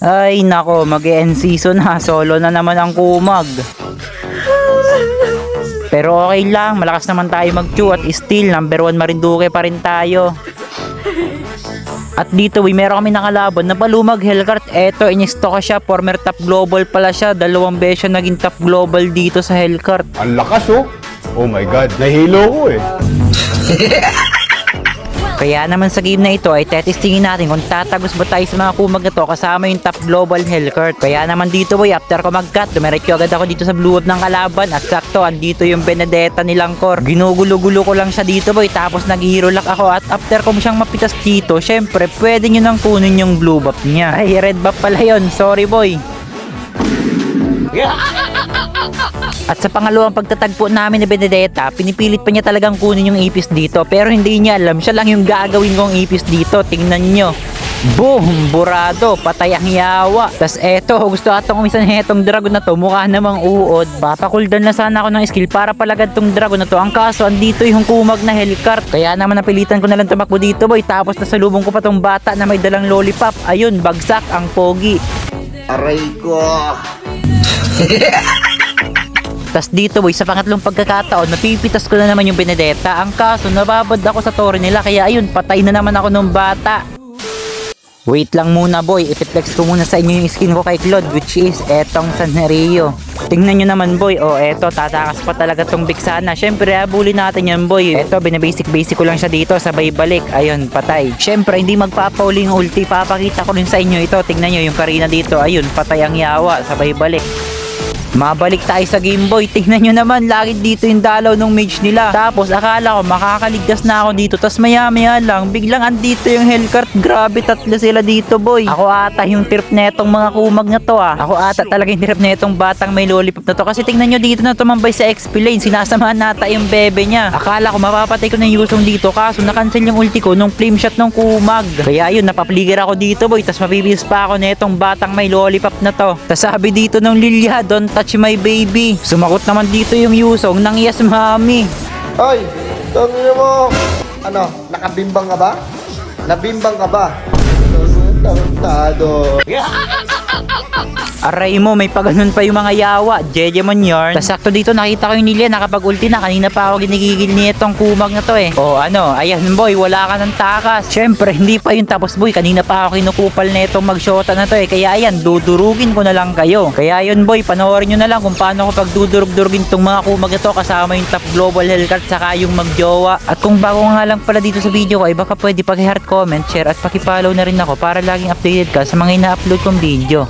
Ay nako, mag-end season na. Solo na naman ang kumag. Pero okay lang, malakas naman tayo mag-chew at still number 1 Marinduque pa rin tayo. At dito meron kami nakalaban na Palumag Hellcart. Eto, inistoka siya, former top global pala siya. 2 beses siya naging top global dito sa Hellcart. Ang lakas oh. Oh my god, nahilo ko eh. Kaya naman sa game na ito ay tetestingin natin kung tatagos ba tayo sa mga kumag na to kasama yung top global Hellcart. Kaya naman dito boy, after ko mag-cut, dumiretso agad ako dito sa blue wave ng kalaban at sakto, andito yung Benedetta nilang core. Ginugulo-gulo ko lang siya dito boy, tapos nag-hero lock ako at after ko siyang mapitas dito, syempre pwede nyo nang kunin yung blue buff niya. Ay, red buff pala yun, sorry boy. At sa pangalawang pagtatagpo namin ni Benedetta, pinipilit pa niya talagang kunin yung ipis dito. Pero hindi niya alam, siya lang yung gagawin kong ipis dito. Tingnan nyo. Boom! Burado! Patay ang yawa. Tas eto, gusto atong umisan hetong dragon na to. Mukha namang uod. Papakuldan na sana ako ng skill para palagad tong dragon na to. Ang kaso, andito yung kumag na Hellcart. Kaya naman napilitan ko na lang tumakbo dito boy. Tapos nasalubong ko pa tong bata na may dalang lollipop. Ayun, bagsak ang pogi. Aray ko. Tas dito boy, sa pangatlong pagkakataon, napipitas ko na naman yung Benedetta. Ang kaso, nababad ako sa tore nila. Kaya ayun, patay na naman ako nung bata. Wait lang muna boy, ipiplex ko muna sa inyo yung skin ko kay Claude, which is etong Sanrio. Tingnan nyo naman boy, oh eto, tatakas pa talaga tong Vixana. Syempre, habulin natin yan boy. Eto, binabasic ko lang siya dito, sabay balik. Ayun, patay. Syempre, hindi magpapauli ng ulti. Papakita ko rin sa inyo ito. Tingnan nyo yung Karina dito. Ayun, patay ang yawa, sabay balik. Mabalik tayo sa Game Boy. Tingnan nyo naman, lagi dito yung dalaw ng mage nila. Tapos akala ko makakaligtas na ako dito. Tapos maya lang, biglang andito yung Hellcart. Grabe, tatlo sila dito boy. Ako ata yung trip netong mga kumag na to ah. Ako ata talaga yung trip netong batang may lollipop na to. Kasi tingnan nyo dito na tumambay sa XP lane. Sinasamahan nata yung bebe niya. Akala ko mapapatay ko na yung Yusong dito. Kaso nakancel yung ulti ko nung flame shot ng kumag. Kaya yun, napapligger ako dito boy. Tapos mabibis pa ako netong batang may lollipop na to. Tapos sabi dito ng Lilia, don't touch my baby. Sumakot naman dito yung Yusong ng yes mami. Hoy, tangin mo. Ano, nakabimbang ka ba? Nabimbang ka ba? Tarantado. Aray mo, may paganon pa yung mga yawa. Jejemon yarn. Tas sakto dito nakita ko yung Lilia nakapag-ulti na. Kanina pa ako ginigigil ni itong kumag na to eh. O ano, ayan boy, wala ka ng takas. Syempre, hindi pa yun tapos boy. Kanina pa ako kinukupal na itong magshota na to eh. Kaya ayan, dudurugin ko na lang kayo. Kaya yun boy, panoorin nyo na lang kung paano ko pagdudurug-durugin tong mga kumag na to. Kasama yung top global Hellcart saka yung magjowa. At kung bago nga lang pala dito sa video ko, ay baka pwede paki-heart, comment, share at paki-follow na rin ako para laging updated ka sa mga ina-upload kong video.